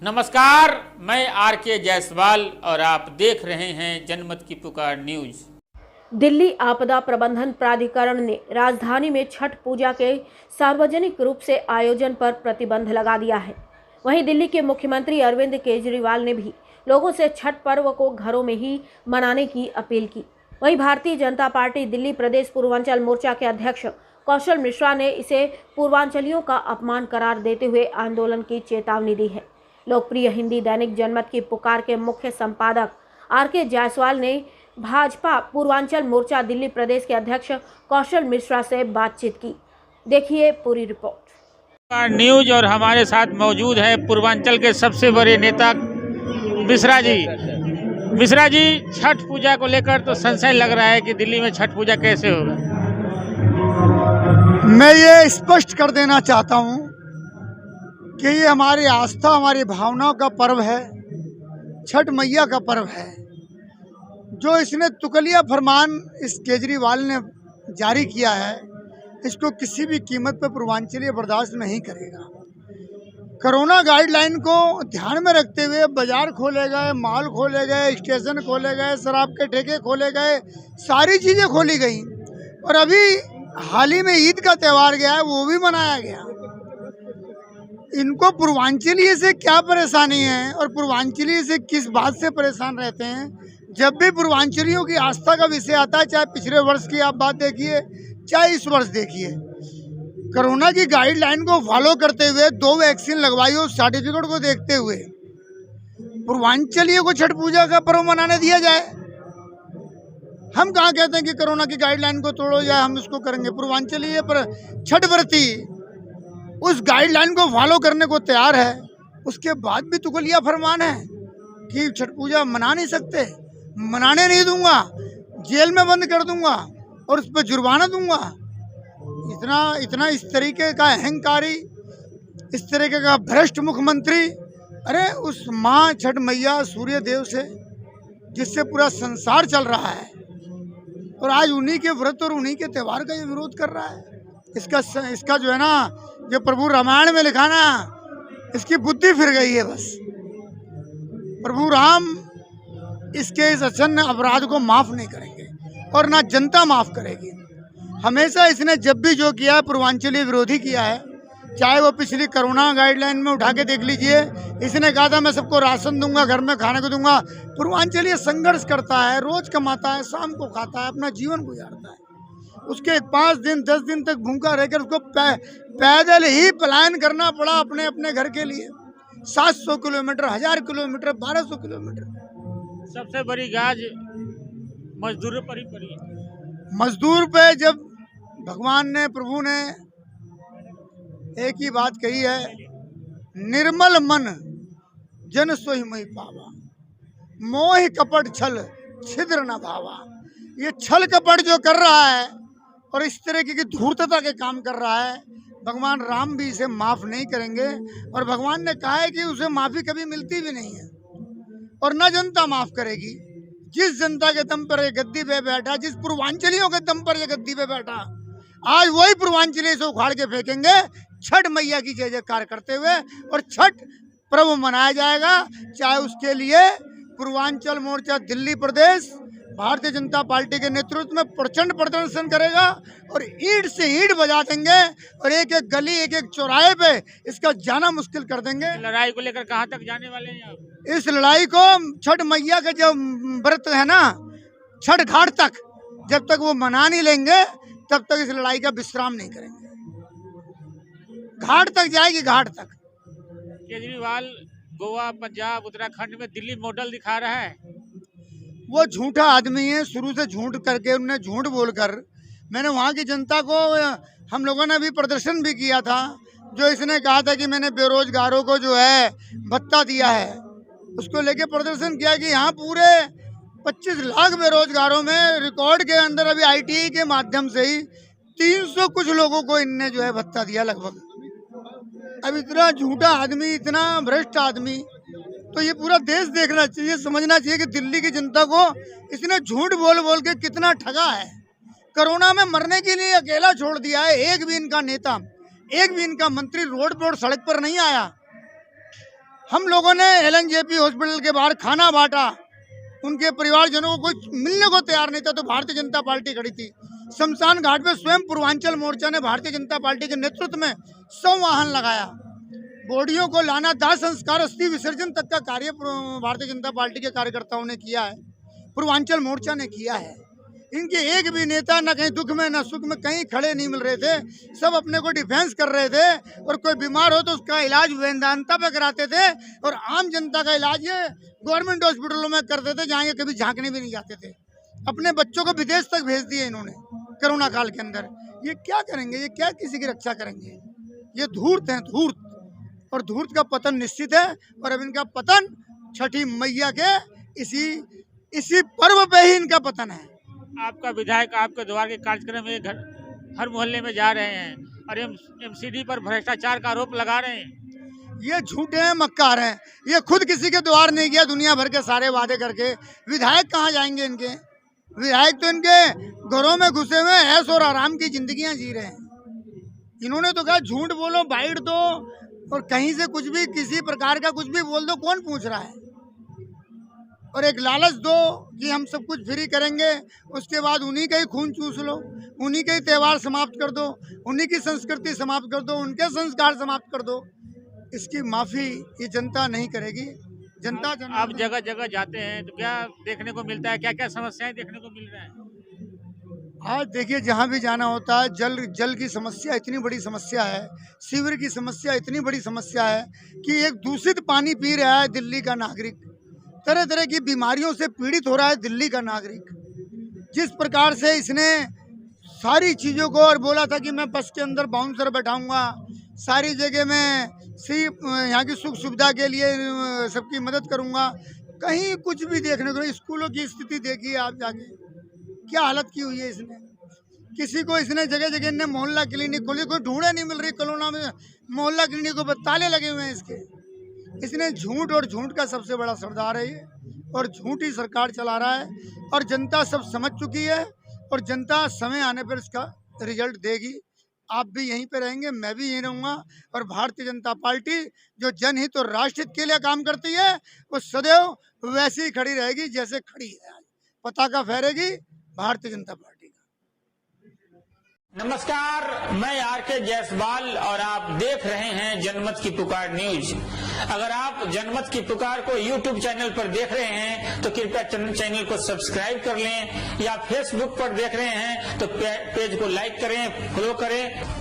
नमस्कार, मैं आर के जायसवाल और आप देख रहे हैं जनमत की पुकार न्यूज। दिल्ली आपदा प्रबंधन प्राधिकरण ने राजधानी में छठ पूजा के सार्वजनिक रूप से आयोजन पर प्रतिबंध लगा दिया है। वहीं दिल्ली के मुख्यमंत्री अरविंद केजरीवाल ने भी लोगों से छठ पर्व को घरों में ही मनाने की अपील की। वहीं भारतीय जनता पार्टी दिल्ली प्रदेश पूर्वांचल मोर्चा के अध्यक्ष कौशल मिश्रा ने इसे पूर्वांचलियों का अपमान करार देते हुए आंदोलन की चेतावनी दी है। लोकप्रिय हिंदी दैनिक जनमत की पुकार के मुख्य संपादक आर के जायसवाल ने भाजपा पूर्वांचल मोर्चा दिल्ली प्रदेश के अध्यक्ष कौशल मिश्रा से बातचीत की। देखिए पूरी रिपोर्ट। न्यूज और हमारे साथ मौजूद है पूर्वांचल के सबसे बड़े नेता मिश्रा जी। मिश्रा जी, छठ पूजा को लेकर तो संशय लग रहा है कि दिल्ली में छठ पूजा कैसे होगा। मैं ये स्पष्ट कर देना चाहता हूँ कि ये हमारी आस्था, हमारी भावनाओं का पर्व है, छठ मैया का पर्व है। जो इसने तुकलिया फरमान इस केजरीवाल ने जारी किया है, इसको किसी भी कीमत पर पूर्वांचलीय बर्दाश्त नहीं करेगा। कोरोना गाइडलाइन को ध्यान में रखते हुए बाजार खोले गए, मॉल खोले गए, स्टेशन खोले गए, शराब के ठेके खोले गए, सारी चीज़ें खोली गई। और अभी हाल ही में ईद का त्यौहार गया है, वो भी मनाया गया। इनको पूर्वांचलीय से क्या परेशानी है और पूर्वांचलीय से किस बात से परेशान रहते हैं? जब भी पूर्वांचलियों की आस्था का विषय आता है, चाहे पिछले वर्ष की आप बात देखिए, चाहे इस वर्ष देखिए, कोरोना की गाइडलाइन को फॉलो करते हुए 2 वैक्सीन लगवाई हो सर्टिफिकेट को देखते हुए पूर्वांचलियों को छठ पूजा का पर्व मनाने दिया जाए। हम कहाँ कहते हैं कि कोरोना की गाइडलाइन को तोड़ो या हम इसको करेंगे। पूर्वांचलीय पर छठ व्रती उस गाइडलाइन को फॉलो करने को तैयार है, उसके बाद भी तुकलिया फरमान है कि छठ पूजा मना नहीं सकते। मनाने नहीं दूंगा, जेल में बंद कर दूंगा और उस पर जुर्माना दूंगा। इतना इस तरीके का अहंकारी, इस तरीके का भ्रष्ट मुख्यमंत्री। अरे उस माँ छठ मैया सूर्य देव से, जिससे पूरा संसार चल रहा है, और आज उन्हीं के व्रत और उन्हीं के त्यौहार का ये विरोध कर रहा है। इसका जो है ना, जो प्रभु रामायण में लिखा ना, इसकी बुद्धि फिर गई है। बस प्रभु राम इसके इस अचन्न अपराध को माफ़ नहीं करेंगे और ना जनता माफ़ करेगी। हमेशा इसने जब भी जो किया है पूर्वांचली विरोधी किया है। चाहे वो पिछली कोरोना गाइडलाइन में उठा के देख लीजिए, इसने कहा था मैं सबको राशन दूंगा, घर में खाने को दूंगा। पूर्वांचली संघर्ष करता है, रोज कमाता है, शाम को खाता है, अपना जीवन गुजारता है। उसके 5 दिन 10 दिन तक भूखा रहकर उसको पैदल ही पलायन करना पड़ा अपने अपने घर के लिए। 700 किलोमीटर, 1000 किलोमीटर, 1200 किलोमीटर। सबसे बड़ी गाज मजदूरों पर ही पड़ी है। मजदूर पे जब भगवान ने, प्रभु ने एक ही बात कही है, निर्मल मन जन सोहि मोहि पावा, मोह कपट छल छिद्र न भावा। ये छल कपट जो कर रहा है और इस तरह की धूर्तता के काम कर रहा है, भगवान राम भी इसे माफ़ नहीं करेंगे। और भगवान ने कहा है कि उसे माफ़ी कभी मिलती भी नहीं है और न जनता माफ़ करेगी। जिस जनता के दम पर ये गद्दी पे बैठा, जिस पूर्वांचलियों के दम पर ये गद्दी पे बैठा, आज वही पूर्वांचली से उखाड़ के फेंकेंगे छठ मैया की जय जयकार करते हुए। और छठ पर्व मनाया जाएगा, चाहे उसके लिए पूर्वांचल मोर्चा दिल्ली प्रदेश भारतीय जनता पार्टी के नेतृत्व में प्रचंड प्रदर्शन करेगा और ईंट से ईंट बजा देंगे और एक एक गली, एक एक चौराहे पे इसका जाना मुश्किल कर देंगे। लड़ाई को लेकर कहाँ तक जाने वाले हैं आप? इस लड़ाई को छठ मैया का जो व्रत है ना, छठ घाट तक, जब तक वो मना नहीं लेंगे तब तक इस लड़ाई का विश्राम नहीं करेंगे। घाट तक जाएगी, घाट तक। केजरीवाल गोवा, पंजाब, उत्तराखंड में दिल्ली मॉडल दिखा रहा है। वो झूठा आदमी है, शुरू से झूठ करके, उन्हें झूठ बोलकर मैंने वहाँ की जनता को, हम लोगों ने भी प्रदर्शन भी किया था। जो इसने कहा था कि मैंने बेरोजगारों को जो है भत्ता दिया है, उसको लेके प्रदर्शन किया कि यहाँ पूरे 25 लाख बेरोजगारों में रिकॉर्ड के अंदर अभी ITI के माध्यम से ही 300 कुछ लोगों को इनने जो है भत्ता दिया लगभग। अब इतना झूठा आदमी, इतना भ्रष्ट आदमी, तो ये पूरा देश देखना चाहिए, समझना चाहिए कि दिल्ली की जनता को इसने झूठ बोल बोल के कितना ठगा है। कोरोना में मरने के लिए अकेला छोड़ दिया है। एक भी इनका नेता, एक भी इनका मंत्री रोड पर, सड़क पर नहीं आया। हम लोगों ने LNJP हॉस्पिटल के बाहर खाना बांटा, उनके परिवारजनों को कुछ मिलने को तैयार नहीं था, तो भारतीय जनता पार्टी खड़ी थी। शमशान घाट पे स्वयं पूर्वांचल मोर्चा ने भारतीय जनता पार्टी के नेतृत्व में 100 वाहन लगाया। बॉडियों को लाना, दाह संस्कार, अस्थि विसर्जन तक का कार्य भारतीय जनता पार्टी के कार्यकर्ताओं ने किया है, पूर्वांचल मोर्चा ने किया है। इनके एक भी नेता न कहीं दुख में न सुख में कहीं खड़े नहीं मिल रहे थे, सब अपने को डिफेंस कर रहे थे, और कोई बीमार हो तो उसका इलाज वेदांता पे कराते थे, और आम जनता का इलाज ये गवर्नमेंट हॉस्पिटलों में करते थे, जहाँ ये कभी झांकने भी नहीं जाते थे। अपने बच्चों को विदेश तक भेज दिए इन्होंने कोरोना काल के अंदर। ये क्या करेंगे, ये क्या किसी की रक्षा करेंगे? ये धूर्त हैं, धूर्त, और धूर्त का पतन निश्चित है। और अब इनका पतन छठी मैया के इसी पर्व पे ही इनका पतन है। आपका विधायक आपके द्वार के कार्यक्रम में हर मोहल्ले में जा रहे हैं और MCD पर भ्रष्टाचार का आरोप लगा रहे हैं। ये झूठे हैं, मक्कार हैं। ये खुद किसी के द्वार नहीं गया, दुनिया भर के सारे वादे करके। विधायक कहाँ जाएंगे इनके? विधायक तो इनके घरों में घुसे हुए ऐश और आराम की जिंदगियां जी रहे हैं। इन्होंने तो कहा झूठ बोलो, बाइट दो, और कहीं से कुछ भी किसी प्रकार का कुछ भी बोल दो, कौन पूछ रहा है? और एक लालच दो कि हम सब कुछ फ्री करेंगे, उसके बाद उन्हीं का ही खून चूस लो, उन्हीं के ही त्यौहार समाप्त कर दो, उन्हीं की संस्कृति समाप्त कर दो, उनके संस्कार समाप्त कर दो। इसकी माफ़ी ये जनता नहीं करेगी। जनता आप जगह जगह जाते हैं तो क्या देखने को मिलता है, क्या क्या समस्याएं देखने को मिल रहा है? आज देखिए, जहाँ भी जाना होता है, जल की समस्या इतनी बड़ी समस्या है, सीवर की समस्या इतनी बड़ी समस्या है कि एक दूषित पानी पी रहा है दिल्ली का नागरिक, तरह तरह की बीमारियों से पीड़ित हो रहा है दिल्ली का नागरिक। जिस प्रकार से इसने सारी चीज़ों को और बोला था कि मैं बस के अंदर बाउंसर बैठाऊंगा, सारी जगह में सिर्फ यहाँ की सुख सुविधा के लिए सबकी मदद करूंगा, कहीं कुछ भी देखने को नहीं। स्कूलों की स्थिति देखिए आप जाके, क्या हालत की हुई है इसने। किसी को इसने जगह जगह ने मोहल्ला क्लिनिक खोली, कोई ढूंढे नहीं मिल रही कोरोना में मोहल्ला क्लिनिकों पर ताले लगे हुए हैं इसके। इसने झूठ और झूठ का सबसे बड़ा सरदार है ये, और झूठ ही सरकार चला रहा है, और जनता सब समझ चुकी है, और जनता समय आने पर इसका रिजल्ट देगी। आप भी यहीं पे रहेंगे, मैं भी यहीं रहूँगा, और भारतीय जनता पार्टी जो जनहित और राष्ट्रहित के लिए काम करती है वो सदैव वैसी ही खड़ी रहेगी जैसे खड़ी है। पताका फहरेगी भारतीय जनता पार्टी। नमस्कार, मैं RK जायसवाल और आप देख रहे हैं जनमत की पुकार न्यूज। अगर आप जनमत की पुकार को YouTube चैनल पर देख रहे हैं तो कृपया चैनल को सब्सक्राइब कर लें, या Facebook पर देख रहे हैं तो पेज को लाइक करें, फॉलो करें।